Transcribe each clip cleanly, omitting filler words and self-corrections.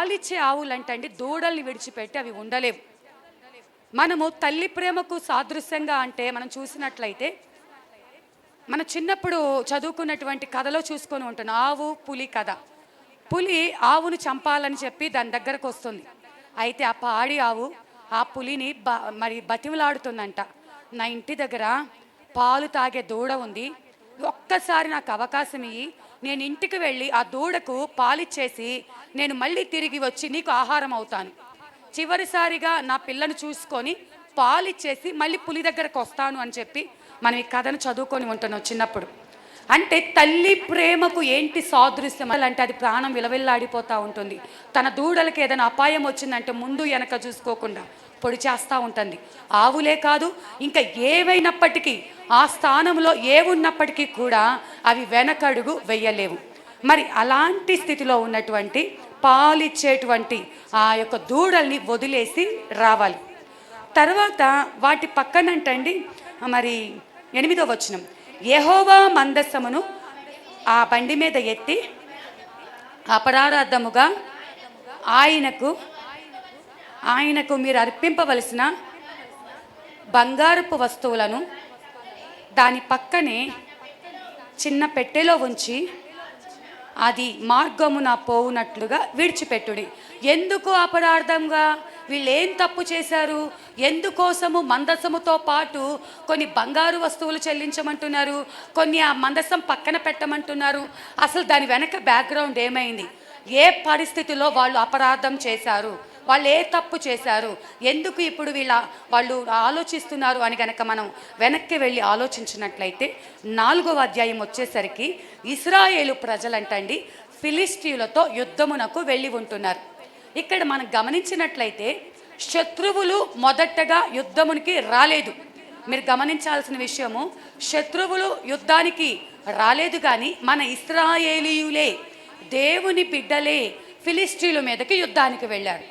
పాలిచ్చే ఆవులంటండి దూడల్ని విడిచిపెట్టి అవి ఉండలేవు. మనము తల్లి ప్రేమకు సాదృశ్యంగా అంటే మనం చూసినట్లయితే మన చిన్నప్పుడు చదువుకున్నటువంటి కథలో చూసుకొని ఉంటాను, ఆవు పులి కథ. పులి ఆవును చంపాలని చెప్పి దాని దగ్గరకు వస్తుంది. అయితే ఆ పాడి ఆవు ఆ పులిని మరి బతిమలాడుతుందంట, నా ఇంటి దగ్గర పాలు తాగే దూడ ఉంది, ఒక్కసారి నాకు అవకాశం ఇయ్యి, నేను ఇంటికి వెళ్ళి ఆ దూడకు పాలిచ్చేసి నేను మళ్ళీ తిరిగి వచ్చి నీకు ఆహారం అవుతాను, చివరిసారిగా నా పిల్లను చూసుకొని పాలిచ్చేసి మళ్ళీ పులి దగ్గరకు వస్తాను అని చెప్పి మనం ఈ కథను చదువుకొని ఉంటున్నాం చిన్నప్పుడు. అంటే తల్లి ప్రేమకు ఏంటి సాదృశ్యం అంటే అది ప్రాణం విలవిల్లాడిపోతూ ఉంటుంది. తన దూడలకి ఏదైనా అపాయం వచ్చిందంటే ముందు వెనక చూసుకోకుండా పొడి చేస్తూ ఉంటుంది. ఆవులే కాదు, ఇంకా ఏవైనప్పటికీ ఆ స్థానంలో ఏవున్నప్పటికీ కూడా అవి వెనకడుగు వెయ్యలేవు. మరి అలాంటి స్థితిలో ఉన్నటువంటి పాలిచ్చేటువంటి ఆ యొక్క దూడల్ని వదిలేసి రావాలి. తర్వాత వాటి పక్కనంటండి మరి 8వ వచనం, యెహోవా మందసమును ఆ బండి మీద ఎత్తి అపరాధముగా ఆయనకు మీరు అర్పింపవలసిన బంగారపు వస్తువులను దాని పక్కనే చిన్న పెట్టెలో ఉంచి అది మార్గమున పోవునట్లుగా విడిచిపెట్టుడి. ఎందుకు అపరాధంగా? వీళ్ళు ఏం తప్పు చేశారు? ఎందుకోసము మందసముతో పాటు కొన్ని బంగారు వస్తువులు చెల్లించమంటున్నారు, కొన్ని ఆ మందసం పక్కన పెట్టమంటున్నారు? అసలు దాని వెనక బ్యాక్గ్రౌండ్ ఏమైంది? ఏ పరిస్థితిలో వాళ్ళు అపరాధం చేశారు? వాళ్ళు ఏ తప్పు చేశారు? ఎందుకు ఇప్పుడు వాళ్ళు ఆలోచిస్తున్నారు అని కనుక మనం వెనక్కి వెళ్ళి ఆలోచించినట్లయితే 4వ అధ్యాయం వచ్చేసరికి ఇశ్రాయేలు ప్రజలంటండి ఫిలిష్తీయులతో యుద్ధమునకు వెళ్ళి ఉంటున్నారు. ఇక్కడ మనం గమనించినట్లయితే శత్రువులు మొదటగా యుద్ధమునికి రాలేదు. మీరు గమనించాల్సిన విషయము, శత్రువులు యుద్ధానికి రాలేదు, కానీ మన ఇశ్రాయేలీయులే, దేవుని బిడ్డలే ఫిలిష్తీయుల మీదకి యుద్ధానికి వెళ్ళారు.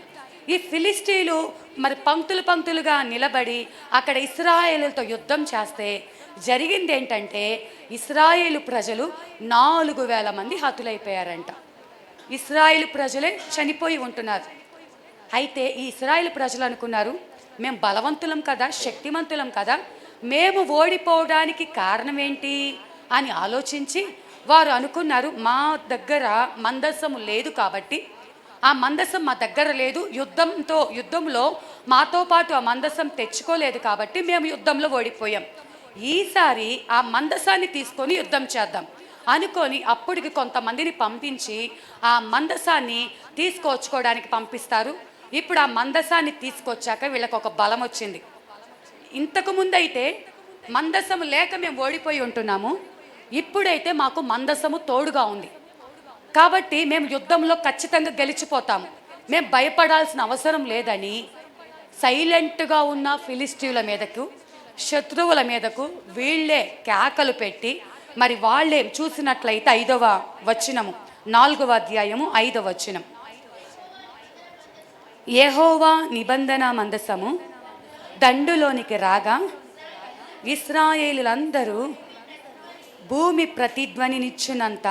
ఈ ఫిలిష్తీయులు మరి పంక్తులుగా నిలబడి అక్కడ ఇశ్రాయేలుతో యుద్ధం చేస్తే జరిగింది ఏంటంటే ఇశ్రాయేలు ప్రజలు 4,000 మంది హతులైపోయారంట. ఇశ్రాయేలు ప్రజలే చనిపోయి ఉంటున్నారు. అయితే ఈ ఇశ్రాయేలు ప్రజలు అనుకున్నారు, మేము బలవంతులం కదా, శక్తిమంతులం కదా, మేము ఓడిపోవడానికి కారణం ఏంటి అని ఆలోచించి వారు అనుకున్నారు, మా దగ్గర మందసము లేదు కాబట్టి, ఆ మందసం మా దగ్గర లేదు, యుద్ధంలో మాతో పాటు ఆ మందసం తెచ్చుకోలేదు కాబట్టి మేము యుద్ధంలో ఓడిపోయాం, ఈసారి ఆ మందసాన్ని తీసుకొని యుద్ధం చేద్దాం అనుకొని అప్పటికి కొంతమందిని పంపించి ఆ మందసాన్ని తీసుకొచ్చుకోవడానికి పంపిస్తారు. ఇప్పుడు ఆ మందసాన్ని తీసుకొచ్చాక వీళ్ళకి ఒక బలం వచ్చింది. ఇంతకుముందు అయితే మందసం లేక మేము ఓడిపోయి ఉంటున్నాము, ఇప్పుడైతే మాకు మందసము తోడుగా ఉంది కాబట్టి మేము యుద్ధంలో ఖచ్చితంగా గెలిచిపోతాము, మేము భయపడాల్సిన అవసరం లేదని సైలెంట్గా ఉన్న ఫిలిష్తీయుల మీదకు, శత్రువుల మీదకు వీళ్ళే కేకలు పెట్టి, మరి వాళ్ళే చూసినట్లయితే 5వ వచనము 4వ అధ్యాయము 5వ వచనం, యెహోవా నిబంధన మందసము దండులోనికి రాగా ఇశ్రాయేలులందరూ భూమి ప్రతిధ్వనినిచ్చినంత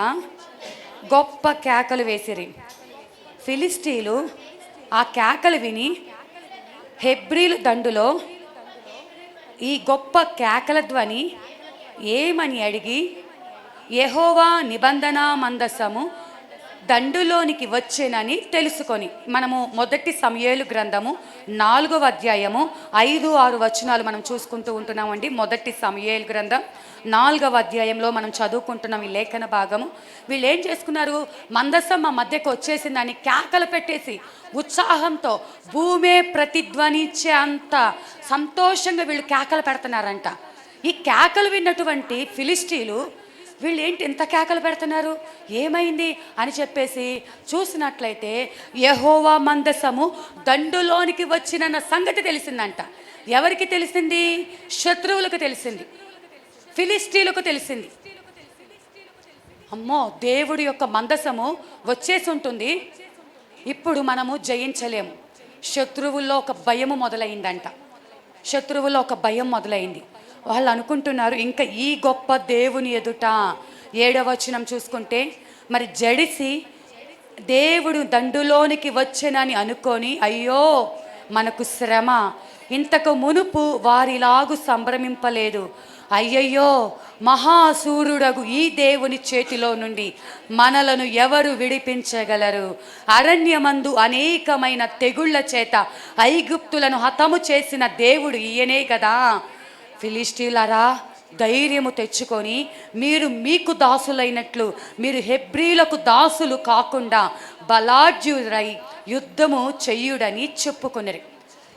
గొప్ప కేకలు వేసిరి. ఫిలిష్తీయులు ఆ కేకలు విని హెబ్రీలు దండులో ఈ గొప్ప కేకల ధ్వని ఏమని అడిగి యెహోవా నిబంధన మందసము దండులోనికి వచ్చేనని తెలుసుకొని, మనము 1 సమూయేలు గ్రంథము 4వ అధ్యాయము 5-6 వచనాలు మనం చూసుకుంటూ ఉంటున్నామండి. 1 సమూయేలు గ్రంథం 4వ అధ్యాయంలో మనం చదువుకుంటున్నాం ఈ లేఖన భాగము. వీళ్ళు ఏం చేసుకున్నారు, మందసం మా మధ్యకు వచ్చేసిందని కేకలు పెట్టేసి ఉత్సాహంతో భూమే ప్రతిధ్వనించే అంత సంతోషంగా వీళ్ళు కేకలు పెడుతున్నారంట. ఈ కేకలు విన్నటువంటి ఫిలిష్తీయులు వీళ్ళు ఏంటి ఇంత కేకలు పెడుతున్నారు, ఏమైంది అని చెప్పేసి చూసినట్లయితే యెహోవా మందసము దండులోనికి వచ్చిన సంగతి తెలిసిందంట. ఎవరికి తెలిసింది? శత్రువులకు తెలిసింది, ఫిలిష్తీయులకు తెలిసింది. అమ్మో, దేవుడి యొక్క మందసము వచ్చేసి ఉంటుంది, ఇప్పుడు మనము జయించలేము. శత్రువుల్లో ఒక భయము మొదలైందంట. శత్రువుల్లో ఒక భయం మొదలైంది. వాళ్ళు అనుకుంటున్నారు ఇంకా ఈ గొప్ప దేవుని ఎదుట 7వ వచనం చూసుకుంటే మరి జడిసి దేవుడు దండులోనికి వచ్చెనని అనుకొని, అయ్యో మనకు శ్రమ, ఇంతకు మునుపు వారిలాగు సంభ్రమింపలేదు, అయ్యయ్యో మహాసూరుడగు ఈ దేవుని చేతిలో నుండి మనలను ఎవరు విడిపించగలరు? అరణ్యమందు అనేకమైన తెగుళ్ల చేత ఐగుప్తులను హతము చేసిన దేవుడు ఈయనే కదా. ఫిలిష్తీయులారా, ధైర్యము తెచ్చుకొని మీరు మీకు దాసులైనట్లు మీరు హెబ్రీలకు దాసులు కాకుండా బలాఢ్యురై యుద్ధము చెయ్యుడని చెప్పుకొనిరి.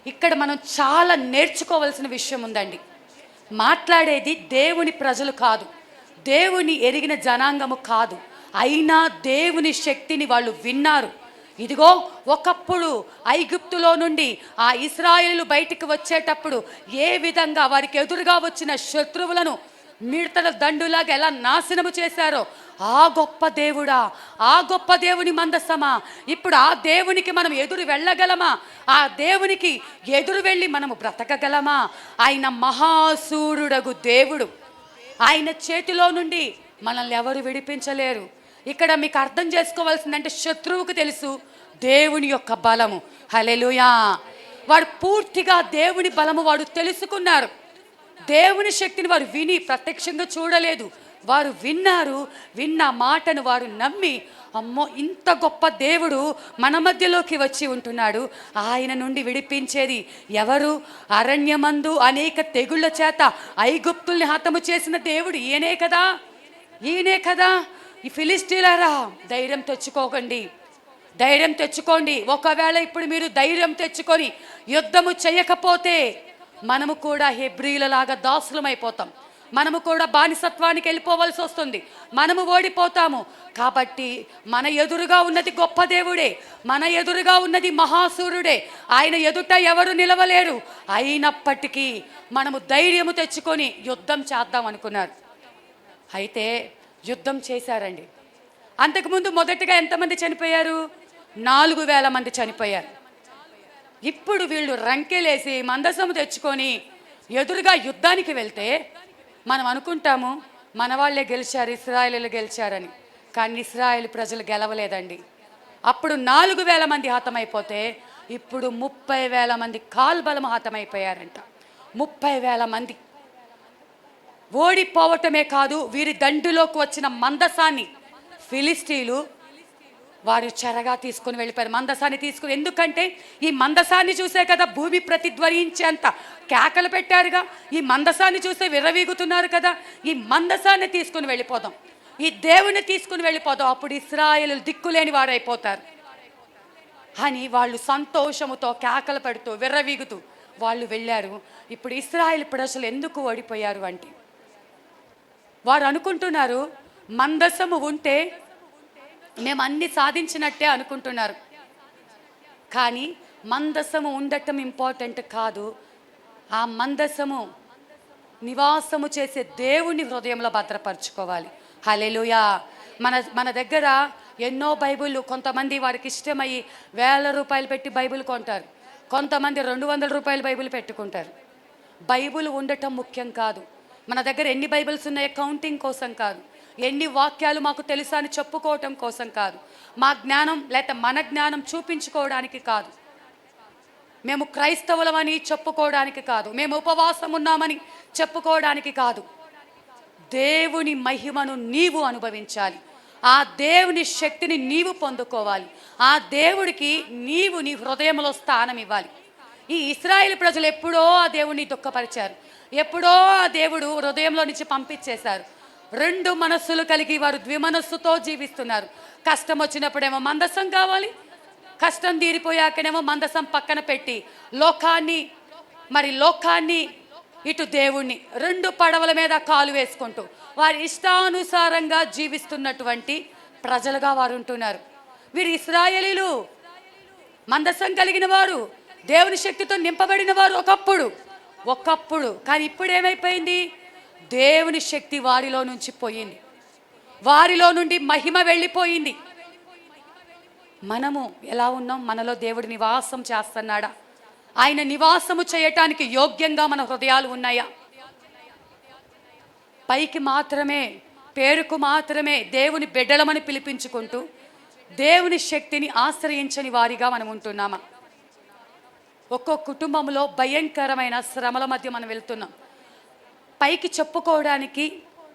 ఇక్కడ మనం చాలా నేర్చుకోవాల్సిన విషయం ఉందండి. మాట్లాడేది దేవుని ప్రజలు కాదు, దేవుని ఎరిగిన జనాంగము కాదు. అయినా దేవుని శక్తిని వాళ్ళు విన్నారు. ఇదిగో ఒకప్పుడు ఐగుప్తులో నుండి ఆ ఇశ్రాయేలు బయటికి వచ్చేటప్పుడు ఏ విధంగా వారికి ఎదురుగా వచ్చిన శత్రువులను మిడతల దండులాగా ఎలా నాశనము చేశారో, ఆ గొప్ప దేవుడా, ఆ గొప్ప దేవుని మందసమా, ఇప్పుడు ఆ దేవునికి మనం ఎదురు వెళ్ళగలమా? ఆ దేవునికి ఎదురు వెళ్ళి మనము బ్రతకగలమా? ఆయన మహాసూరుడగు దేవుడు, ఆయన చేతిలో నుండి మనల్ని ఎవరు విడిపించలేరు. ఇక్కడ మీకు అర్థం చేసుకోవాల్సిందంటే, శత్రువుకు తెలుసు దేవుని యొక్క బలము. హల్లెలూయా. వాడు పూర్తిగా దేవుని బలము వాడు తెలుసుకున్నారు. దేవుని శక్తిని వారు విని ప్రత్యక్షంగా చూడలేదు, వారు విన్నారు. విన్న మాటను వారు నమ్మి, అమ్మో ఇంత గొప్ప దేవుడు మన మధ్యలోకి వచ్చి ఉంటున్నాడు, ఆయన నుండి విడిపించేది ఎవరు? అరణ్యమందు అనేక తెగుళ్ళ చేత ఐగుప్తుల్ని హతము చేసిన దేవుడు ఈయనే కదా, ఈయనే కదా. ఈ ఫిలిష్తీయులారా, ధైర్యం తెచ్చుకోకండి, ధైర్యం తెచ్చుకోండి. ఒకవేళ ఇప్పుడు మీరు ధైర్యం తెచ్చుకొని యుద్ధము చేయకపోతే మనము కూడా హెబ్రీలలాగా దాసులమైపోతాం, మనము కూడా బానిసత్వానికి వెళ్ళిపోవాల్సి వస్తుంది, మనము ఓడిపోతాము. కాబట్టి మన ఎదురుగా ఉన్నది గొప్ప దేవుడే, మన ఎదురుగా ఉన్నది మహాసూరుడే, ఆయన ఎదుట ఎవరు నిలవలేరు. అయినప్పటికీ మనము ధైర్యము తెచ్చుకొని యుద్ధం చేద్దాం అనుకున్నారు. అయితే యుద్ధం చేశారండి. అంతకుముందు మొదటగా ఎంతమంది చనిపోయారు? 4,000 మంది చనిపోయారు. ఇప్పుడు వీళ్ళు రంకెలేసి మందసము తెచ్చుకొని ఎదురుగా యుద్ధానికి వెళ్తే మనం అనుకుంటాము మన వాళ్ళే గెలిచారు, ఇశ్రాయేలీలు గెలిచారని. కానీ ఇశ్రాయేలు ప్రజలు గెలవలేదండి. అప్పుడు 4,000 మంది హతమైపోతే ఇప్పుడు 30,000 మంది కాల్బలము హతమైపోయారంట. 30,000 మంది ఓడిపోవటమే కాదు, వీరి దండులోకి వచ్చిన మందసాన్ని ఫిలిష్తీయులు వారు చెరగా తీసుకుని వెళ్ళిపోయారు. మందసాన్ని తీసుకుని, ఎందుకంటే ఈ మందసాన్ని చూసే కదా భూమి ప్రతిధ్వనించేంత కేకలు పెట్టారుగా, ఈ మందసాన్ని చూసే విర్రవీగుతున్నారు కదా. ఈ మందసాన్ని తీసుకుని వెళ్ళిపోదాం, ఈ దేవుని తీసుకుని వెళ్ళిపోదాం, అప్పుడు ఇశ్రాయేలు దిక్కులేని వారైపోతారు అని వాళ్ళు సంతోషముతో కేకలు పెడుతూ విర్రవీగుతూ వాళ్ళు వెళ్ళారు. ఇప్పుడు ఇశ్రాయేలు ప్రజలు ఎందుకు ఓడిపోయారు అంటే, వారు అనుకుంటున్నారు మందసము ఉంటే మేము అన్ని సాధించినట్టే అనుకుంటున్నారు. కానీ మందసము ఉండటం ఇంపార్టెంట్ కాదు, ఆ మందసము నివాసము చేసే దేవుని హృదయంలో భద్రపరచుకోవాలి. హల్లెలూయా. మన దగ్గర ఎన్నో బైబిళ్ళు, కొంతమంది వారికి ఇష్టమయ్యి 1,000 రూపాయలు పెట్టి బైబిల్ కొంటారు, కొంతమంది 200 రూపాయల బైబిల్ పెట్టుకుంటారు. బైబిల్ ఉండటం ముఖ్యం కాదు. మన దగ్గర ఎన్ని బైబిల్స్ ఉన్నాయో కౌంటింగ్ కోసం కాదు, ఎన్ని వాక్యాలు మాకు తెలుసా అని చెప్పుకోవటం కోసం కాదు, మా జ్ఞానం లేక మన జ్ఞానం చూపించుకోవడానికి కాదు, మేము క్రైస్తవులమని చెప్పుకోవడానికి కాదు, మేము ఉపవాసం ఉన్నామని చెప్పుకోవడానికి కాదు. దేవుని మహిమను నీవు అనుభవించాలి, ఆ దేవుని శక్తిని నీవు పొందుకోవాలి, ఆ దేవుడికి నీవు నీ హృదయంలో స్థానం ఇవ్వాలి. ఈ ఇశ్రాయేలు ప్రజలు ఎప్పుడో ఆ దేవుని దుఃఖపరిచారు, ఎప్పుడో ఆ దేవుడు హృదయంలో నుంచి పంపించేశారు. 2 మనస్సులు కలిగి వారు ద్విమనస్సుతో జీవిస్తున్నారు. కష్టం వచ్చినప్పుడేమో మందసం కావాలి, కష్టం తీరిపోయాకనేమో మందసం పక్కన పెట్టి లోకాన్ని ఇటు దేవుణ్ణి 2 పడవల మీద కాలు వేసుకుంటూ వారి ఇష్టానుసారంగా జీవిస్తున్నటువంటి ప్రజలుగా వారు ఉంటున్నారు. వీరు ఇశ్రాయేలీలు మందసం కలిగిన వారు, దేవుని శక్తితో నింపబడిన వారు ఒకప్పుడు. కానీ ఇప్పుడు ఏమైపోయింది? దేవుని శక్తి వారిలో నుంచి పోయింది, వారిలో నుండి మహిమ వెళ్ళిపోయింది. మనము ఎలా ఉన్నాం? మనలో దేవుడు నివాసం చేస్తున్నాడా? ఆయన నివాసము చేయటానికి యోగ్యంగా మన హృదయాలు ఉన్నాయా? పైకి మాత్రమే, పేరుకు మాత్రమే దేవుని బిడ్డలమని పిలిపించుకుంటూ దేవుని శక్తిని ఆశ్రయించని వారిగా మనం ఉంటున్నామా? ఒక్కొక్క కుటుంబంలో భయంకరమైన శ్రమల మధ్య మనం వెళ్తున్నాం. పైకి చెప్పుకోవడానికి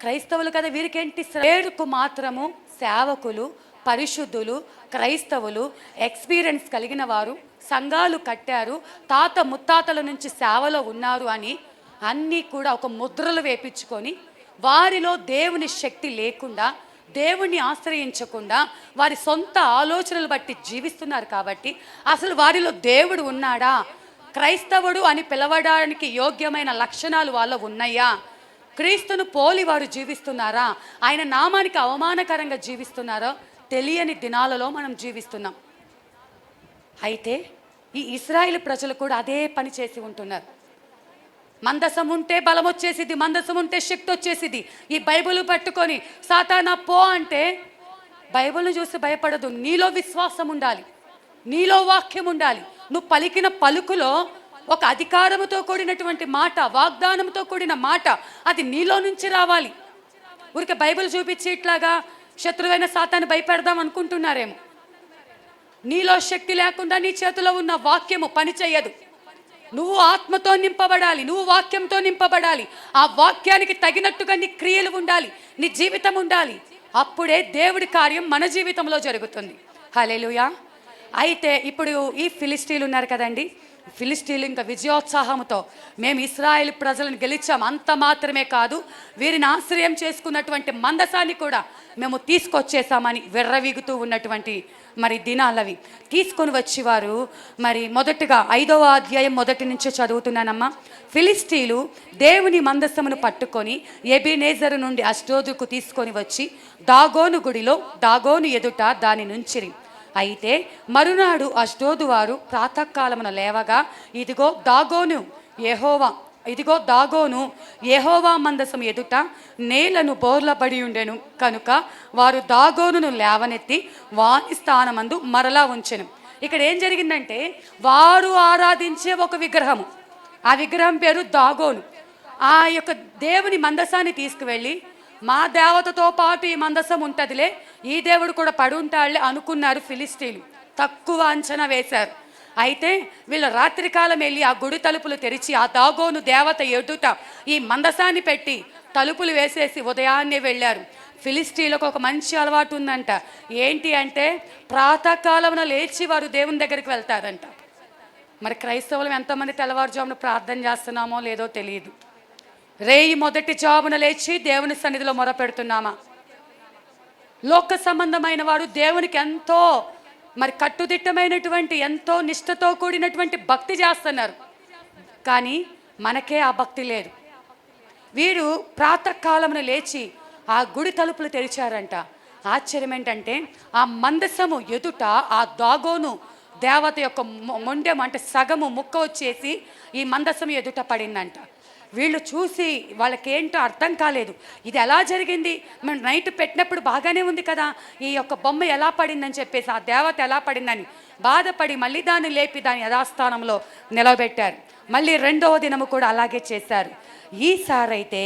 క్రైస్తవులు కదా, వీరికేంటి పేరుకు మాత్రము సేవకులు, పరిశుద్ధులు, క్రైస్తవులు, ఎక్స్పీరియన్స్ కలిగిన వారు, సంఘాలు కట్టారు, తాత ముత్తాతల నుంచి సేవలో ఉన్నారు అని అన్నీ కూడా ఒక ముద్రలు వేపించుకొని వారిలో దేవుని శక్తి లేకుండా, దేవుణ్ణి ఆశ్రయించకుండా వారి సొంత ఆలోచనలు బట్టి జీవిస్తున్నారు. కాబట్టి అసలు వారిలో దేవుడు ఉన్నాడా? క్రైస్తవుడు అని పిలవడానికి యోగ్యమైన లక్షణాలు వాళ్ళ ఉన్నాయా? క్రీస్తును పోలి వారు జీవిస్తున్నారా? ఆయన నామానికి అవమానకరంగా జీవిస్తున్నారో తెలియని దినాలలో మనం జీవిస్తున్నాం. అయితే ఈ ఇశ్రాయేలు ప్రజలు కూడా అదే పని చేసి ఉంటున్నారు. మందసం ఉంటే బలం వచ్చేసిది, మందసం ఉంటే శక్తి వచ్చేసిది. ఈ బైబిల్ పట్టుకొని సాతానా పో అంటే బైబిల్ను చూసి భయపడదు. నీలో విశ్వాసం ఉండాలి, నీలో వాక్యం ఉండాలి. నువ్వు పలికిన పలుకులో ఒక అధికారముతో కూడినటువంటి మాట, వాగ్దానంతో కూడిన మాట, అది నీలో నుంచి రావాలి. ఊరికే బైబిల్ చూపించి ఇట్లాగా శత్రువైన సాతాన్ని భయపెడదాం అనుకుంటున్నారేమో. నీలో శక్తి లేకుండా నీ చేతిలో ఉన్న వాక్యము పని చేయదు. నువ్వు ఆత్మతో నింపబడాలి, నువ్వు వాక్యంతో నింపబడాలి. ఆ వాక్యానికి తగినట్టుగా నీ క్రియలు ఉండాలి, నీ జీవితం ఉండాలి. అప్పుడే దేవుడి కార్యం మన జీవితంలో జరుగుతుంది. హల్లెలూయా. అయితే ఇప్పుడు ఈ ఫిలిస్టీలు ఉన్నారు కదండి, ఫిలిస్టీలు ఇంకా విజయోత్సాహంతో మేము ఇశ్రాయేల్ ప్రజలను గెలిచాం, అంత మాత్రమే కాదు వీరిని ఆశ్రయం చేసుకున్నటువంటి మందసాన్ని కూడా మేము తీసుకొచ్చేసామని విర్రవీగుతూ ఉన్నటువంటి మరి దినాలవి. తీసుకొని వచ్చేవారు మరి మొదటగా 5వ అధ్యాయం మొదటి నుంచి చదువుతున్నానమ్మా. ఫిలిస్టీలు దేవుని మందసమును పట్టుకొని ఎబెనేజరు నుండి అష్డోదుకు తీసుకొని వచ్చి దాగోను గుడిలో దాగోను ఎదుట దాని నుంచిరి. అయితే మరునాడు అష్డోదు వారు ప్రాతకాలమున లేవగా ఇదిగో దాగోను యెహోవా మందసం ఎదుట నేలను బోర్లబడి ఉండెను కనుక వారు దాగోనును లేవనెత్తి వాని స్థానమందు మరలా ఉంచెను. ఇక్కడ ఏం జరిగిందంటే వారు ఆరాధించే ఒక విగ్రహము, ఆ విగ్రహం పేరు దాగోను. ఆ యొక్క దేవుని మందసాన్ని తీసుకువెళ్ళి మా దేవతతో పాటు ఈ మందసం ఉంటుందిలే, ఈ దేవుడు కూడా పడి ఉంటాడులే అనుకున్నారు ఫిలిస్టీలు. తక్కువ అంచనా వేశారు. అయితే వీళ్ళు రాత్రికాలం వెళ్ళి ఆ గుడి తలుపులు తెరిచి ఆ దాగోను దేవత ఎదుట ఈ మందసాన్ని పెట్టి తలుపులు వేసేసి ఉదయాన్నే వెళ్ళారు. ఫిలిస్టీలకు ఒక మంచి అలవాటు ఉందంట. ఏంటి అంటే ప్రాతకాలమున లేచి వారు దేవుని దగ్గరికి వెళ్తారంట. మరి క్రైస్తవులు ఎంతమంది తెల్లవారుజామున ప్రార్థన చేస్తున్నామో లేదో తెలియదు. రేయి మొదటి జామున లేచి దేవుని సన్నిధిలో మొరపెడుతున్నామా? లోక సంబంధమైన వారు దేవునికి ఎంతో మరి కట్టుదిట్టమైనటువంటి ఎంతో నిష్ఠతో కూడినటువంటి భక్తి చేస్తున్నారు, కానీ మనకే ఆ భక్తి లేదు. వీరు ప్రాతకాలమున లేచి ఆ గుడి తలుపులు తెరిచారంట. ఆశ్చర్యం ఏంటంటే ఆ మందసము ఎదుట ఆ దాగోను దేవత యొక్క మొండెం అంటే సగము ముక్క వచ్చేసి ఈ మందసం ఎదుట పడిందంట. వీళ్ళు చూసి వాళ్ళకేంటో అర్థం కాలేదు. ఇది ఎలా జరిగింది? మనం నైట్ పెట్టినప్పుడు బాగానే ఉంది కదా, ఈ యొక్క బొమ్మ ఎలా పడిందని చెప్పేసి ఆ దేవత ఎలా పడిందని బాధపడి మళ్ళీ దాన్ని లేపి దాని యథాస్థానంలో నిలబెట్టారు. మళ్ళీ 2వ దినము కూడా అలాగే చేశారు. ఈసారైతే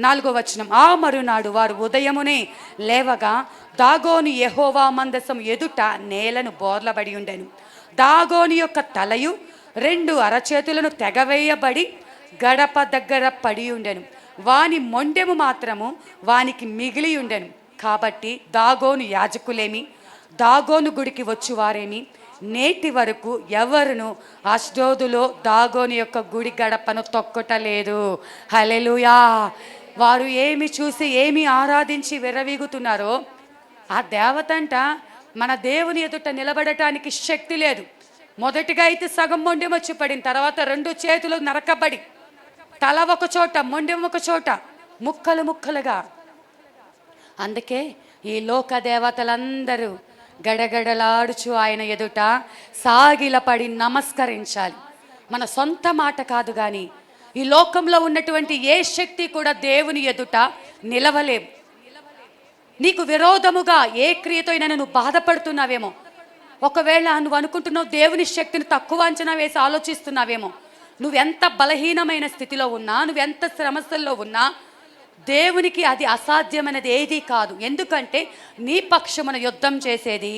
4వ వచనం, ఆ మరునాడు వారు ఉదయమునే లేవగా దాగోని యెహోవా మందసం ఎదుట నేలను బోర్లబడి ఉండెను. దాగోని యొక్క తలయు 2 అరచేతులను తెగవేయబడి గడప దగ్గర పడి ఉండెను. వాని మొండెము మాత్రము వానికి మిగిలి ఉండెను. కాబట్టి దాగోను యాజకులేమి దాగోను గుడికి వచ్చువారేమి నేటి వరకు ఎవరును అష్డోదులో దాగోను యొక్క గుడి గడపను తొక్కటలేదు. హల్లెలూయా. వారు ఏమి చూసి ఏమి ఆరాధించి విర్రవీగుతున్నారో ఆ దేవతంట మన దేవుని ఎదుట నిలబడటానికి శక్తి లేదు. మొదటిగా అయితే సగం మొండెం వచ్చి పడిన తర్వాత 2 చేతులు నరకబడి తల ఒక చోట మొండెం ఒక చోట ముక్కలు ముక్కలుగా. అందుకే ఈ లోక దేవతలందరూ గడగడలాడుచు ఆయన ఎదుట సాగిలపడి నమస్కరించాలి. మన సొంత మాట కాదు, కానీ ఈ లోకంలో ఉన్నటువంటి ఏ శక్తి కూడా దేవుని ఎదుట నిలవలేవు. నీకు విరోధముగా ఏ క్రియతో అయినా నువ్వు బాధపడుతున్నావేమో, ఒకవేళ నువ్వు అనుకుంటున్నావు దేవుని శక్తిని తక్కువ అంచనా వేసి ఆలోచిస్తున్నావేమో, నువ్వెంత బలహీనమైన స్థితిలో ఉన్నా, నువ్వెంత సమస్యల్లో ఉన్నా దేవునికి అది అసాధ్యమైనది ఏదీ కాదు. ఎందుకంటే నీ పక్షమున యుద్ధం చేసేది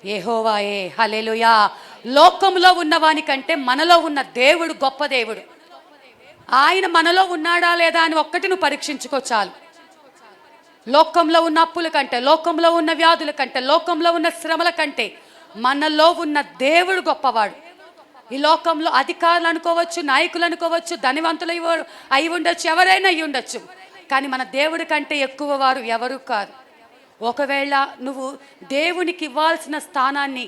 యెహోవాయే. హల్లెలూయా. లోకంలో ఉన్నవాని కంటే మనలో ఉన్న దేవుడు గొప్ప దేవుడు. ఆయన మనలో ఉన్నాడా లేదా అని ఒక్కటి నువ్వు పరీక్షించుకో చాలు. లోకంలో ఉన్న అప్పుల కంటే, లోకంలో ఉన్న వ్యాధుల కంటే, లోకంలో ఉన్న శ్రమల కంటే మనలో ఉన్న దేవుడు గొప్పవాడు. ఈ లోకంలో అధికారులు అనుకోవచ్చు, నాయకులు అనుకోవచ్చు, ధనవంతులు అయి ఉండొచ్చు, ఎవరైనా అయి ఉండొచ్చు, కానీ మన దేవుడి కంటే ఎక్కువ వారు ఎవరు కాదు. ఒకవేళ నువ్వు దేవునికి ఇవ్వాల్సిన స్థానాన్ని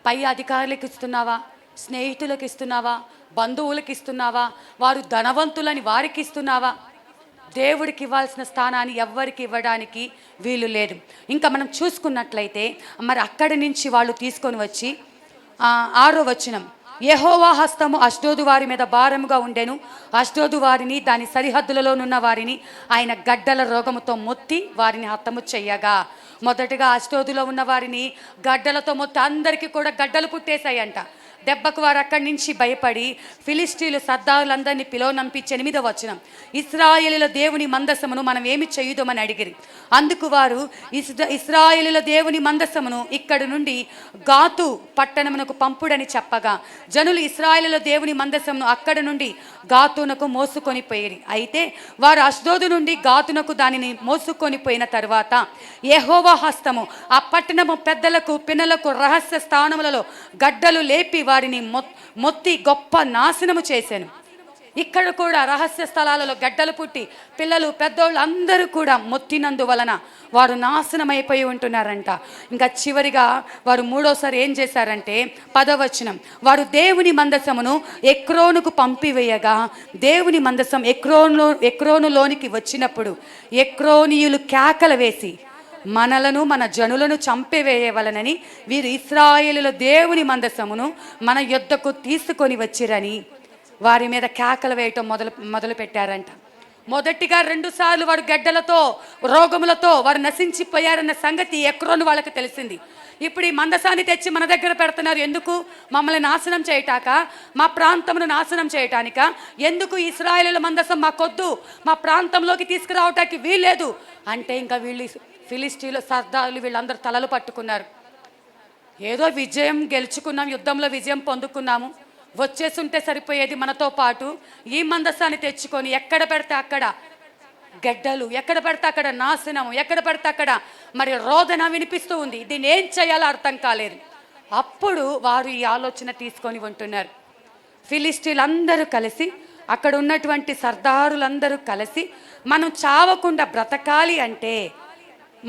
పై అధికారులకు ఇస్తున్నావా, స్నేహితులకు ఇస్తున్నావా, బంధువులకు ఇస్తున్నావా, వారు ధనవంతులని వారికి ఇస్తున్నావా? దేవుడికి ఇవ్వాల్సిన స్థానాన్ని ఎవ్వరికి ఇవ్వడానికి వీలు లేదు. ఇంకా మనం చూసుకున్నట్లయితే మరి అక్కడి నుంచి వాళ్ళు తీసుకొని వచ్చి 6వ వచనం, యెహోవా హస్తము అష్డోదు వారి మీద భారముగా ఉండెను. అష్డోదు వారిని దాని సరిహద్దులలోనున్న వారిని ఆయన గడ్డల రోగముతో మొత్తి వారిని హతము చెయ్యగా. మొదటగా అష్డోదులో ఉన్న వారిని గడ్డలతో మొత్తి అందరికీ కూడా గడ్డలు పుట్టేశాయంట. దెబ్బకు వారు అక్కడి నుంచి భయపడి ఫిలిస్టీలు సర్దారులందరినీ పిలువనంపించి 8వ వచనం, ఇశ్రాయేలుల దేవుని మందసమును మనం ఏమి చేయుదామని అడిగిరి. అందుకు వారు ఇశ్రాయేలుల దేవుని మందసమును ఇక్కడి నుండి గాతు పట్టణమునకు పంపుడని చెప్పగా జనులు ఇశ్రాయేలుల దేవుని మందసమును అక్కడి నుండి గాతునకు మోసుకొని పోయిరి. అయితే వారు అష్డోదు నుండి గాతునకు దానిని మోసుకొని పోయిన తర్వాత యెహోవా హస్తము ఆ పట్టణము పెద్దలకు పిన్నలకు రహస్య స్థానములలో గడ్డలు లేపి వారిని మొత్తి గొప్ప నాశనము చేశాను. ఇక్కడ కూడా రహస్య స్థలాలలో గడ్డలు పుట్టి పిల్లలు పెద్దోళ్ళు అందరూ కూడా మొత్తినందువలన వారు నాశనం అయిపోయి ఉంటున్నారంట. ఇంకా చివరిగా వారు 3వసారి ఏం చేశారంటే 10వ వచనం, వారు దేవుని మందసమును ఎక్రోనుకు పంపివేయగా దేవుని మందసం ఎక్రోనులోనికి వచ్చినప్పుడు ఎక్రోనీయులు కేకలు వేసి మనలను మన జనులను చంపివేయవలనని వీరు ఇశ్రాయేలుల దేవుని మందసమును మన యొద్దకు తీసుకొని వచ్చిరని వారి మీద కేకలు వేయటం మొదలు పెట్టారంట. మొదటిగా 2 సార్లు వారు గడ్డలతో రోగములతో వారు నశించిపోయారన్న సంగతి ఎక్రోను వాళ్ళకి తెలిసింది. ఇప్పుడు ఈ మందసాన్ని తెచ్చి మన దగ్గర పెడుతున్నారు. ఎందుకు? మమ్మల్ని నాశనం చేయటాక, మా ప్రాంతమును నాశనం చేయటానిక? ఎందుకు ఇశ్రాయేలుల మందసం మాకొద్దు, మా ప్రాంతంలోకి తీసుకురావటానికి వీల్లేదు అంటే ఇంకా వీళ్ళు ఫిలిస్టీలు సర్దారులు వీళ్ళందరూ తలలు పట్టుకున్నారు. ఏదో విజయం గెలుచుకున్నాం, యుద్ధంలో విజయం పొందుకున్నాము, వచ్చేసుంటే సరిపోయేది. మనతో పాటు ఈ మందసాన్ని తెచ్చుకొని ఎక్కడ పెడితే అక్కడ గడ్డలు, ఎక్కడ పెడితే అక్కడ నాశనము, ఎక్కడ పెడితే అక్కడ మరి రోదన వినిపిస్తూ ఉంది. దీన్ని ఏం చేయాలో అర్థం కాలేదు. అప్పుడు వారు ఈ ఆలోచన తీసుకొని ఉంటున్నారు. ఫిలిస్టీలందరూ కలిసి, అక్కడ ఉన్నటువంటి సర్దారులందరూ కలిసి మనం చావకుండా బ్రతకాలి అంటే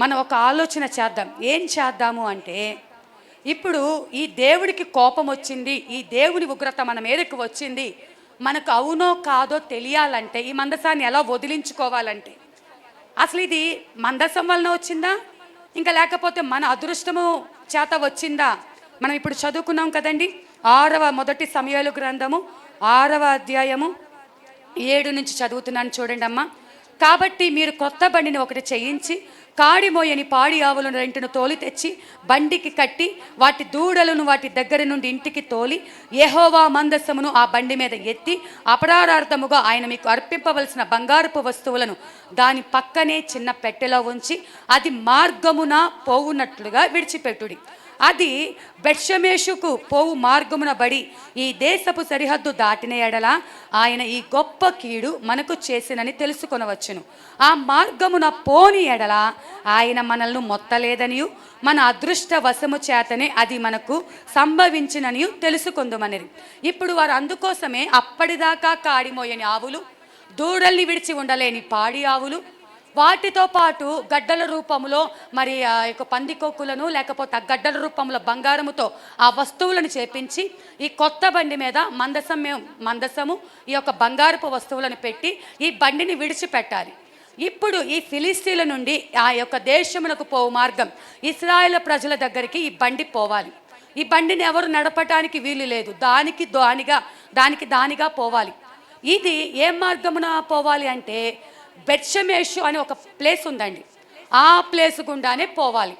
మనం ఒక ఆలోచన చేద్దాం. ఏం చేద్దాము అంటే, ఇప్పుడు ఈ దేవుడికి కోపం వచ్చింది, ఈ దేవుని ఉగ్రత మన మీదకి వచ్చింది, మనకు అవునో కాదో తెలియాలంటే, ఈ మందసాన్ని ఎలా వదిలించుకోవాలంటే, అసలు ఇది మందసం వలన వచ్చిందా, ఇంకా లేకపోతే మన అదృష్టము చేత వచ్చిందా? మనం ఇప్పుడు చదువుకున్నాం కదండి, 1వ సమూయేలు గ్రంథము 6వ అధ్యాయము 7 నుంచి చదువుతున్నాను చూడండి అమ్మా. కాబట్టి మీరు కొత్త బండిని ఒకటి చేయించి కాడిమోయని పాడి ఆవులను 2 తోలి తెచ్చి బండికి కట్టి వాటి దూడలను వాటి దగ్గర నుండి ఇంటికి తోలి యెహోవా మందసమును ఆ బండి మీద ఎత్తి అపరాధార్థముగా ఆయన మీకు అర్పింపవలసిన బంగారపు వస్తువులను దాని పక్కనే చిన్న పెట్టెలో ఉంచి అది మార్గమున పోవునట్లుగా విడిచిపెట్టుడి. అది బెత్షెమెషుకు పోవు మార్గమున బడి ఈ దేశపు సరిహద్దు దాటిన ఎడల ఆయన ఈ గొప్ప కీడు మనకు చేసినని తెలుసుకొనవచ్చును. ఆ మార్గమున పోని ఎడల ఆయన మనల్ని మొత్తలేదనియు మన అదృష్ట వశము చేతనే అది మనకు సంభవించిననియు తెలుసుకొందుమనిరి. ఇప్పుడు వారు అందుకోసమే అప్పటిదాకా కాడిమోయని ఆవులు, దూడల్ని విడిచి ఉండలేని పాడి ఆవులు, వాటితో పాటు గడ్డల రూపంలో మరి ఆ యొక్క పందికొక్కులను లేకపోతే ఆ గడ్డల రూపంలో బంగారముతో ఆ వస్తువులను చేపించి ఈ కొత్త బండి మీద మందసము ఈ యొక్క బంగారపు వస్తువులను పెట్టి ఈ బండిని విడిచిపెట్టాలి. ఇప్పుడు ఈ ఫిలిస్తీన్ల నుండి ఆ యొక్క దేశమునకు పోవు మార్గం ఇశ్రాయేలు ప్రజల దగ్గరికి ఈ బండి పోవాలి. ఈ బండిని ఎవరు నడపటానికి వీలు లేదు, దానికి దానిగా పోవాలి. ఇది ఏ మార్గమున పోవాలి అంటే బెత్షెమెషు అని ఒక ప్లేస్ ఉందండి, ఆ ప్లేస్ గుండానే పోవాలి.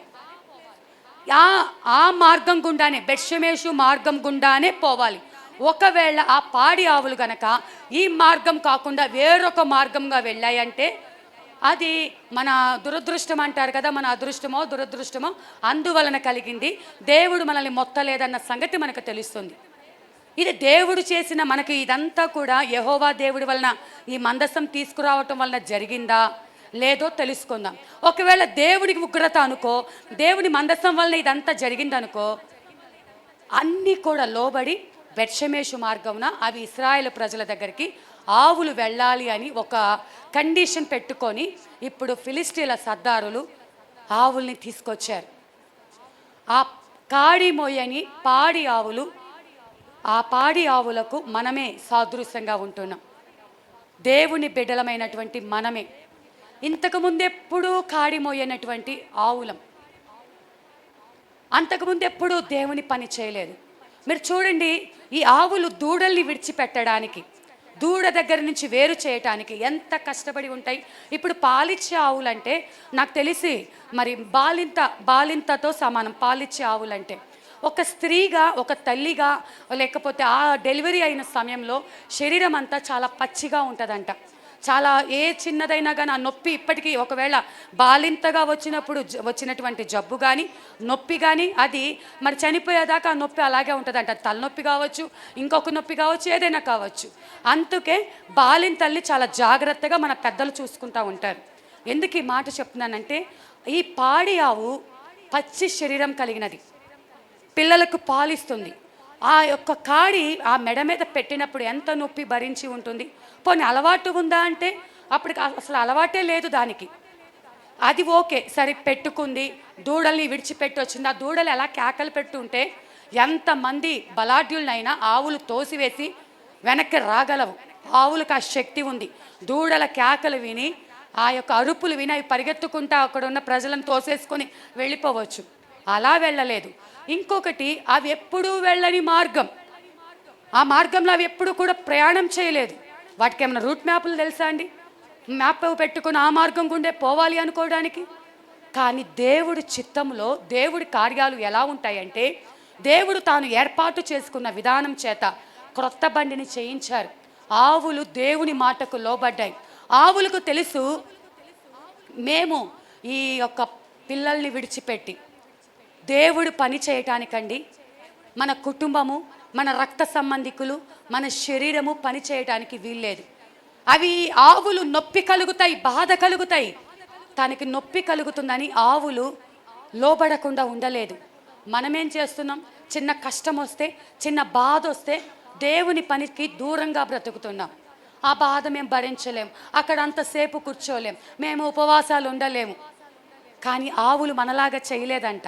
ఆ మార్గం గుండానే, బెత్షెమెషు మార్గం గుండానే పోవాలి. ఒకవేళ ఆ పాడి ఆవులు గనక ఈ మార్గం కాకుండా వేరొక మార్గంగా వెళ్ళాయంటే అది మన దురదృష్టం అంటారు కదా, మన అదృష్టమో దురదృష్టమో అందువలన కలిగింది. దేవుడు మనల్ని మొత్తలేదన్న సంగతి మనకు తెలుస్తుంది. ఇది దేవుడు చేసిన, మనకి ఇదంతా కూడా యెహోవా దేవుడి వలన ఈ మందసం తీసుకురావటం వలన జరిగిందా లేదో తెలుసుకుందాం. ఒకవేళ దేవుడికి ఉగ్రత అనుకో, దేవుని మందసం వలన ఇదంతా జరిగిందనుకో, అన్నీ కూడా లోబడి బెత్షెమెషు మార్గమున అవి ఇశ్రాయేలు ప్రజల దగ్గరికి ఆవులు వెళ్ళాలి అని ఒక కండిషన్ పెట్టుకొని ఇప్పుడు ఫిలిస్టీల సర్దారులు ఆవుల్ని తీసుకొచ్చారు. ఆ కాడి మోయని పాడి ఆవులు, ఆ పాడి ఆవులకు మనమే సాదృశ్యంగా ఉంటున్నాం. దేవుని బిడ్డలమైనటువంటి మనమే ఇంతకుముందు ఎప్పుడూ కాడి మోయనటువంటి ఆవులం. అంతకుముందు ఎప్పుడూ దేవుని పని చేయలేదు. మీరు చూడండి, ఈ ఆవులు దూడల్ని విడిచిపెట్టడానికి, దూడ దగ్గర నుంచి వేరు చేయటానికి ఎంత కష్టపడి ఉంటాయి. ఇప్పుడు పాలిచ్చే ఆవులంటే నాకు తెలిసి మరి బాలింతతో సమానం పాలిచ్చే ఆవులంటే. ఒక స్త్రీగా, ఒక తల్లిగా, లేకపోతే ఆ డెలివరీ అయిన సమయంలో శరీరం అంతా చాలా పచ్చిగా ఉంటుందంట. చాలా ఏ చిన్నదైనా కానీ ఆ నొప్పి ఇప్పటికీ, ఒకవేళ బాలింతగా వచ్చినటువంటి జబ్బు కానీ నొప్పి కానీ అది మరి చనిపోయేదాకా ఆ నొప్పి అలాగే ఉంటుందంట. తలనొప్పి కావచ్చు, ఇంకొక నొప్పి కావచ్చు, ఏదైనా కావచ్చు. అందుకే బాలింతల్ని చాలా జాగ్రత్తగా మన పెద్దలు చూసుకుంటూ ఉంటారు. ఎందుకు ఈ మాట చెప్తున్నానంటే, ఈ పాడి ఆవు పచ్చి శరీరం కలిగినది, పిల్లలకు పాలిస్తుంది. ఆ యొక్క కాడి ఆ మెడ మీద పెట్టినప్పుడు ఎంత నొప్పి భరించి ఉంటుంది. పోనీ అలవాటు ఉందా అంటే అప్పటికి అసలు అలవాటే లేదు దానికి. అది ఓకే, సరే పెట్టుకుంది, దూడల్ని విడిచిపెట్టి వచ్చింది. ఆ దూడలు ఎలా కేకలు పెట్టుంటే ఎంతమంది బలాఢ్యులనైనా ఆవులు తోసివేసి వెనక్కి రాగలవు. ఆవులకు ఆ శక్తి ఉంది. దూడల కేకలు విని, ఆ యొక్క అరుపులు విని అవి పరిగెత్తుకుంటా అక్కడ ఉన్న ప్రజలను తోసేసుకొని వెళ్ళిపోవచ్చు. అలా వెళ్ళలేదు. ఇంకొకటి, అవి ఎప్పుడూ వెళ్ళని మార్గం, ఆ మార్గంలో అవి ఎప్పుడు కూడా ప్రయాణం చేయలేదు. వాటికి ఏమైనా రూట్ మ్యాప్లు తెలుసా అండి? మ్యాప్ పెట్టుకుని ఆ మార్గం గుండే పోవాలి అనుకోవడానికి. కానీ దేవుడి చిత్తంలో దేవుడి కార్యాలు ఎలా ఉంటాయంటే, దేవుడు తాను ఏర్పాటు చేసుకున్న విధానం చేత క్రొత్త బండిని చేయించారు. ఆవులు దేవుని మాటకు లోబడ్డాయి. ఆవులకు తెలుసు, మేము ఈ యొక్క పిల్లల్ని విడిచిపెట్టి దేవుడు పని చేయటానికండి, మన కుటుంబము, మన రక్త సంబంధికులు, మన శరీరము పని చేయటానికి వీల్లేదు. అవి ఆవులు నొప్పి కలుగుతాయి, బాధ కలుగుతాయి. తనకి నొప్పి కలుగుతుందని ఆవులు లోబడకుండా ఉండలేదు. మనమేం చేస్తున్నాం? చిన్న కష్టం వస్తే, చిన్న బాధ వస్తే దేవుని పనికి దూరంగా బ్రతుకుతున్నాం. ఆ బాధ మేము భరించలేము, అక్కడ అంతసేపు కూర్చోలేము, మేము ఉపవాసాలు ఉండలేము. కానీ ఆవులు మనలాగా చేయలేదంట,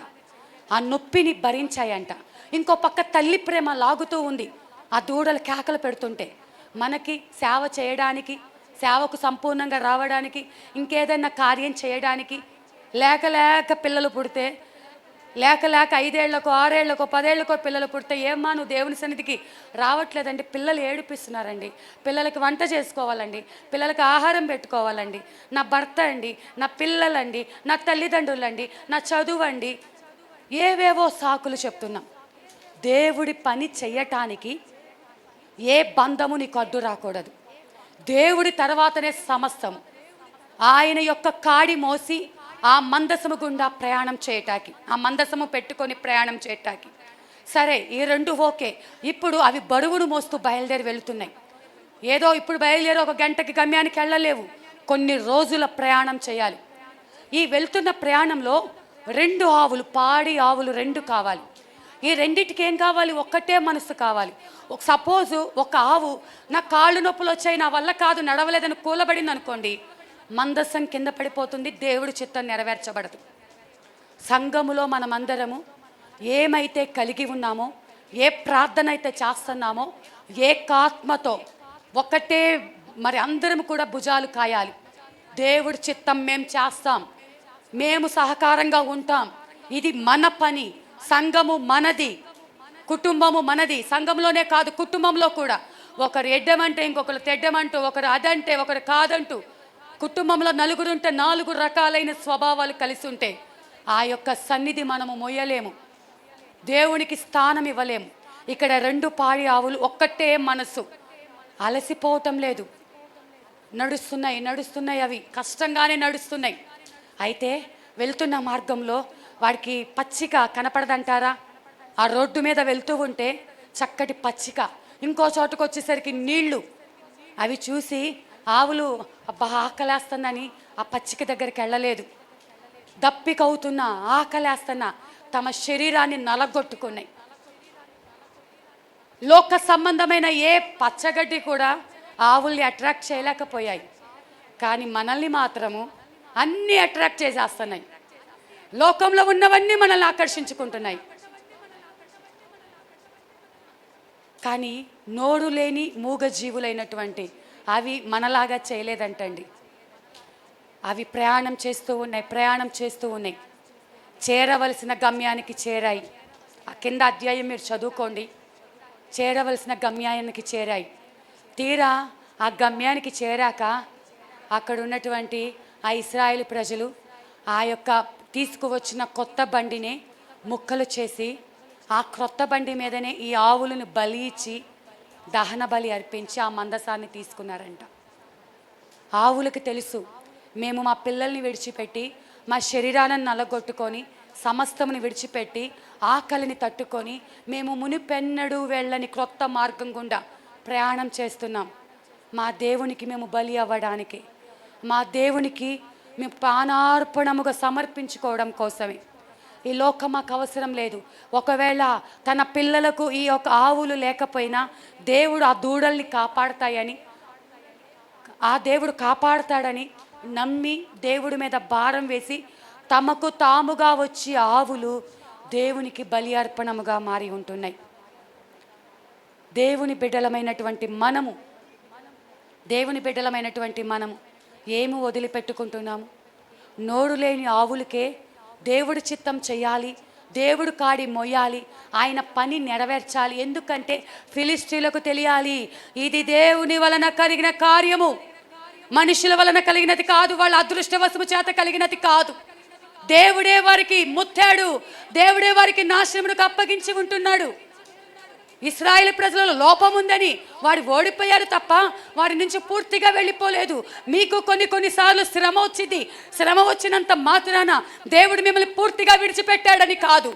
ఆ నొప్పిని భరించాయంట. ఇంకో పక్క తల్లి ప్రేమ లాగుతూ ఉంది. ఆ దూడలు కేకలు పెడుతుంటే మనకి సేవ చేయడానికి, సేవకు సంపూర్ణంగా రావడానికి, ఇంకేదైనా కార్యం చేయడానికి లేక పిల్లలు పుడితే, లేక 5 ఏళ్లకో 6 ఏళ్లకో 10 ఏళ్లకో పిల్లలు పుడితే, ఏమ్మా నువ్వు దేవుని సన్నిధికి రావట్లేదండి, పిల్లలు ఏడిపిస్తున్నారండి, పిల్లలకి వంట చేసుకోవాలండి, పిల్లలకి ఆహారం పెట్టుకోవాలండి, నా భర్త అండి, నా పిల్లలండి, నా తల్లిదండ్రులండి, నా చదువు అండి, ఏవేవో సాకులు చెప్తున్నాం. దేవుడి పని చెయ్యటానికి ఏ బంధము నీకు అడ్డు రాకూడదు. దేవుడి తర్వాతనే సమస్తము. ఆయన యొక్క కాడి మోసి ఆ మందసము గుండా ప్రయాణం చేయటానికి, ఆ మందసము పెట్టుకొని ప్రయాణం చేయటానికి. సరే, ఈ రెండు ఓకే. ఇప్పుడు అవి బరువును మోస్తూ బయలుదేరి వెళుతున్నాయి. ఏదో ఇప్పుడు బయలుదేరి ఒక గంటకి గమ్యానికి వెళ్ళలేవు, కొన్ని రోజుల ప్రయాణం చేయాలి. ఈ వెళ్తున్న ప్రయాణంలో 2 ఆవులు, పాడి ఆవులు 2 కావాలి. ఈ రెండిటికి ఏం కావాలి? ఒక్కటే మనసు కావాలి. సపోజు ఒక ఆవు నా కాళ్ళు నొప్పులు వచ్చాయి, నా వల్ల కాదు, నడవలేదని కూలబడింది అనుకోండి, మందసం కింద పడిపోతుంది, దేవుడి చిత్తం నెరవేర్చబడదు. సంఘములో మనమందరము ఏమైతే కలిగి ఉన్నామో, ఏ ప్రార్థన అయితే చేస్తున్నామో, ఏకాత్మతో ఒకటే మరి అందరం కూడా భుజాలు కాయాలి. దేవుడి చిత్తం మేము చేస్తాం, మేము సహకారంగా ఉంటాం, ఇది మన పని, సంఘము మనది, కుటుంబము మనది. సంఘంలోనే కాదు, కుటుంబంలో కూడా. ఒకరు ఎడ్డమంటే ఇంకొకరు తెడ్డమంటూ, ఒకరు అదంటే ఒకరు కాదంటూ, కుటుంబంలో 4 ఉంటే 4 రకాలైన స్వభావాలు కలిసి ఉంటే ఆ యొక్క సన్నిధి మనము మొయ్యలేము, దేవునికి స్థానం ఇవ్వలేము. ఇక్కడ 2 పాడి ఆవులు, ఒక్కటే మనసు, అలసిపోవటం లేదు. నడుస్తున్నాయి నడుస్తున్నాయి, అవి కష్టంగానే నడుస్తున్నాయి. అయితే వెళ్తున్న మార్గంలో వాడికి పచ్చిక కనపడదంటారా? ఆ రోడ్డు మీద వెళ్తూ ఉంటే చక్కటి పచ్చిక, ఇంకో చోటుకు వచ్చేసరికి నీళ్లు. అవి చూసి ఆవులు అబ్బా ఆకలేస్తుందని ఆ పచ్చిక దగ్గరికి వెళ్ళలేదు. దప్పికవుతున్న ఆకలేస్తున్న తమ శరీరాన్ని నలగొట్టుకున్నాయి. లోక సంబంధమైన ఏ పచ్చగడ్డి కూడా ఆవుల్ని అట్రాక్ట్ చేయలేకపోయాయి. కానీ మనల్ని మాత్రము అన్నీ అట్రాక్ట్ చేసేస్తున్నాయి. లోకంలో ఉన్నవన్నీ మనల్ని ఆకర్షించుకుంటున్నాయి. కానీ నోరు లేని మూగ జీవులైనటువంటి అవి మనలాగా చేయలేదంటండి. అవి ప్రయాణం చేస్తూ ఉన్నాయి. చేరవలసిన గమ్యానికి చేరాయి. ఆ కింద అధ్యాయం మీరు చదువుకోండి. చేరవలసిన గమ్యానికి చేరాయి. తీరా ఆ గమ్యానికి చేరాక అక్కడ ఉన్నటువంటి ఆ ఇశ్రాయేలు ప్రజలు ఆ యొక్క తీసుకువచ్చిన కొత్త బండిని ముక్కలు చేసి ఆ క్రొత్త బండి మీదనే ఈ ఆవులను బలి ఇచ్చి దహన బలి అర్పించి ఆ మందసాన్ని తీసుకున్నారంట. ఆవులకు తెలుసు, మేము మా పిల్లల్ని విడిచిపెట్టి మా శరీరాలను నలగొట్టుకొని సమస్తముని విడిచిపెట్టి ఆకలిని తట్టుకొని మేము మునిపెన్నడూ వెళ్ళని క్రొత్త మార్గం గుండా ప్రయాణం చేస్తున్నాం. మా దేవునికి మేము బలి అవ్వడానికి, మా దేవునికి మేము ప్రాణార్పణముగా సమర్పించుకోవడం కోసమే. ఈ లోకం మాకు అవసరం లేదు. ఒకవేళ తన పిల్లలకు ఈ యొక్క ఆవులు లేకపోయినా దేవుడు ఆ దూడల్ని కాపాడతాయని, ఆ దేవుడు కాపాడతాడని నమ్మి దేవుడి మీద భారం వేసి తమకు తాముగా వచ్చి ఆవులు దేవునికి బలి అర్పణముగా మారి ఉంటున్నాయి. దేవుని బిడ్డలమైనటువంటి మనము ఏమి వదిలిపెట్టుకుంటున్నాము? నోరు లేని ఆవులకే దేవుడి చిత్తం చేయాలి, దేవుడు కాడి మొయ్యాలి, ఆయన పని నెరవేర్చాలి. ఎందుకంటే ఫిలిష్తీయులకు తెలియాలి, ఇది దేవుని వలన కలిగిన కార్యము, మనుషుల వలన కలిగినది కాదు, వాళ్ళ అదృష్టవశము చేత కలిగినది కాదు. దేవుడే వారికి ముత్తాడు, దేవుడే వారికి నాశనమునకు అప్పగించి ఉంటున్నాడు. ఇశ్రాయేలు ప్రజలలో లోపం ఉందని వారు ఓడిపోయారు తప్ప వారి నుంచి పూర్తిగా వెళ్ళిపోలేదు. మీకు కొన్నిసార్లు శ్రమ వచ్చినంత మాత్రాన దేవుడు మిమ్మల్ని పూర్తిగా విడిచిపెట్టాడని కాదు.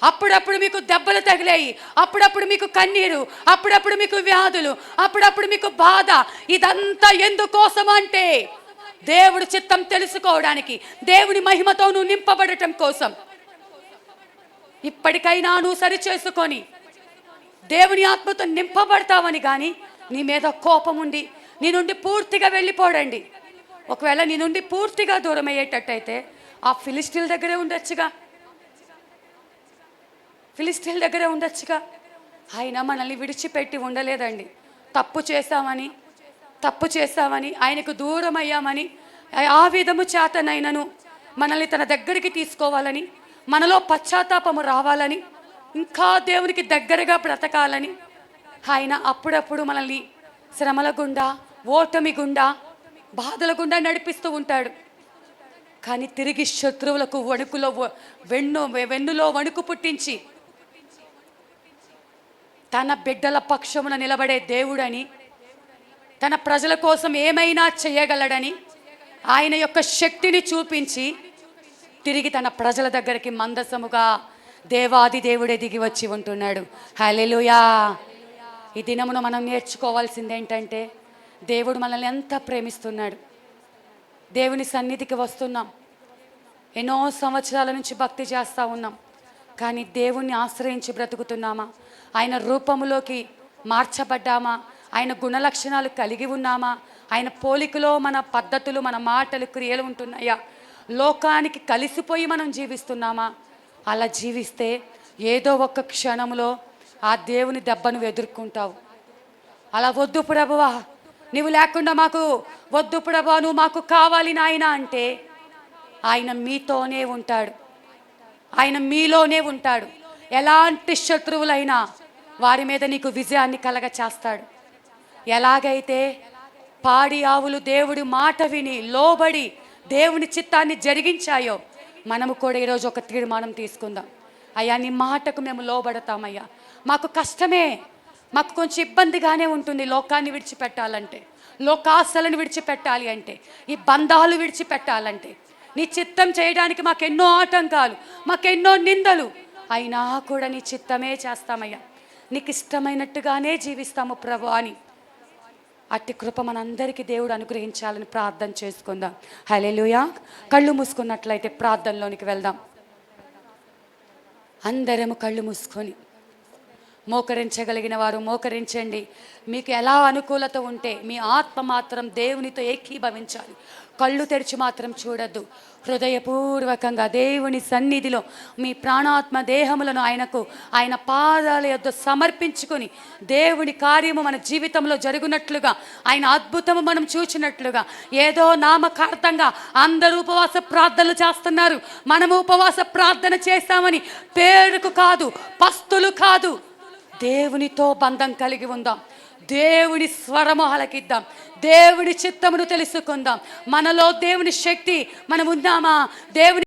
అప్పుడప్పుడు మీకు దెబ్బలు తగిలాయి, అప్పుడప్పుడు మీకు కన్నీరు, అప్పుడప్పుడు మీకు వ్యాధులు, అప్పుడప్పుడు మీకు బాధ. ఇదంతా ఎందుకోసం అంటే దేవుడి చిత్తం తెలుసుకోవడానికి, దేవుని మహిమతో నువ్వు నింపబడటం కోసం. ఇప్పటికైనా నువ్వు సరి చేసుకొని దేవుని ఆత్మతో నింపబడతావని. కానీ నీ మీద కోపం ఉండి నీ నుండి పూర్తిగా వెళ్ళిపోడండి. ఒకవేళ నీ నుండి పూర్తిగా దూరం అయ్యేటట్టయితే ఆ ఫిలిష్తీయుల దగ్గరే ఉండొచ్చుగా. ఆయన మనల్ని విడిచిపెట్టి ఉండలేదండి. తప్పు చేశామని ఆయనకు దూరం అయ్యామని, ఆ విధము చేతనైనను మనల్ని తన దగ్గరికి తీసుకోవాలని, మనలో పశ్చాత్తాపము రావాలని, ఇంకా దేవునికి దగ్గరగా బ్రతకాలని ఆయన అప్పుడప్పుడు మనల్ని శ్రమల గుండా, ఓటమి గుండా, బాధల గుండా నడిపిస్తూ ఉంటాడు. కానీ తిరిగి శత్రువులకు వెన్నులో వణుకు పుట్టించి తన బిడ్డల పక్షమున నిలబడే దేవుడని, తన ప్రజల కోసం ఏమైనా చేయగలడని ఆయన యొక్క శక్తిని చూపించి తిరిగి తన ప్రజల దగ్గరికి మందసముగా దేవాది దేవుడే దిగి వచ్చి ఉంటున్నాడు. హల్లెలూయా. ఈ దినమున మనం నేర్చుకోవాల్సింది ఏంటంటే దేవుడు మనల్ని ఎంత ప్రేమిస్తున్నాడు. దేవుని సన్నిధికి వస్తున్నాం, ఎన్నో సంవత్సరాల నుంచి భక్తి చేస్తూ ఉన్నాం, కానీ దేవుణ్ణి ఆశ్రయించి బ్రతుకుతున్నామా? ఆయన రూపములోకి మార్చబడ్డామా? ఆయన గుణలక్షణాలు కలిగి ఉన్నామా? ఆయన పోలికలో మన పద్ధతులు, మన మాటలు, క్రియలు ఉంటున్నాయా? లోకానికి కలిసిపోయి మనం జీవిస్తున్నామా? అలా జీవిస్తే ఏదో ఒక క్షణంలో ఆ దేవుని దెబ్బను ఎదుర్కొంటావు. అలా వద్దు ప్రభువా, నువ్వు లేకుండా మాకు వద్దు ప్రభువా, నువ్వు మాకు కావాలి నాయన అంటే ఆయన మీతోనే ఉంటాడు, ఆయన మీలోనే ఉంటాడు. ఎలాంటి శత్రువులైనా వారి మీద నీకు విజయాన్ని కలగ చేస్తాడు. ఎలాగైతే పాడి ఆవులు దేవుడి మాట విని లోబడి దేవుని చిత్తాన్ని జరిగించాయో, మనము కూడా ఈరోజు ఒక తీర్మానం తీసుకుందాం. అయ్యా నీ మాటకు మేము లోబడతామయ్యా. మాకు కష్టమే, మాకు కొంచెం ఇబ్బందిగానే ఉంటుంది లోకాన్ని విడిచిపెట్టాలంటే, లోకాశలను విడిచిపెట్టాలి అంటే, ఈ బంధాలు విడిచిపెట్టాలంటే. నీ చిత్తం చేయడానికి మాకెన్నో ఆటంకాలు, మాకెన్నో నిందలు, అయినా కూడా నీ చిత్తమే చేస్తామయ్యా, నీకు ఇష్టమైనట్టుగానే జీవిస్తాము ప్రభు అని. అట్టి కృప మనందరికీ దేవుడు అనుగ్రహించాలని ప్రార్థన చేసుకుందాం. హల్లెలూయా. కళ్ళు మూసుకున్నట్లయితే ప్రార్థనలోనికి వెళ్దాం. అందరము కళ్ళు మూసుకొని మోకరించగలిగిన వారు మోకరించండి. మీకు ఎలా అనుకూలత ఉంటే మీ ఆత్మ మాత్రం దేవునితో ఏకీభవించాలి. కళ్ళు తెరిచి మాత్రం చూడద్దు. హృదయపూర్వకంగా దేవుని సన్నిధిలో మీ ప్రాణాత్మ దేహములను ఆయన పాదాల యొద్ద సమర్పించుకొని దేవుని కార్యము మన జీవితంలో జరుగునట్లుగా, ఆయన అద్భుతము మనం చూచినట్లుగా, ఏదో నామకార్థంగా అందరూ ఉపవాస ప్రార్థనలు చేస్తున్నారు, మనము ఉపవాస ప్రార్థన చేస్తామని పేరుకు కాదు, పస్తులు కాదు, దేవునితో బంధం కలిగి ఉందాం. దేవుని స్వరము ఆలకిద్దాం. దేవుని చిత్తమును తెలుసుకుందాం. మనలో దేవుని శక్తి మనం ఉన్నామా? దేవుని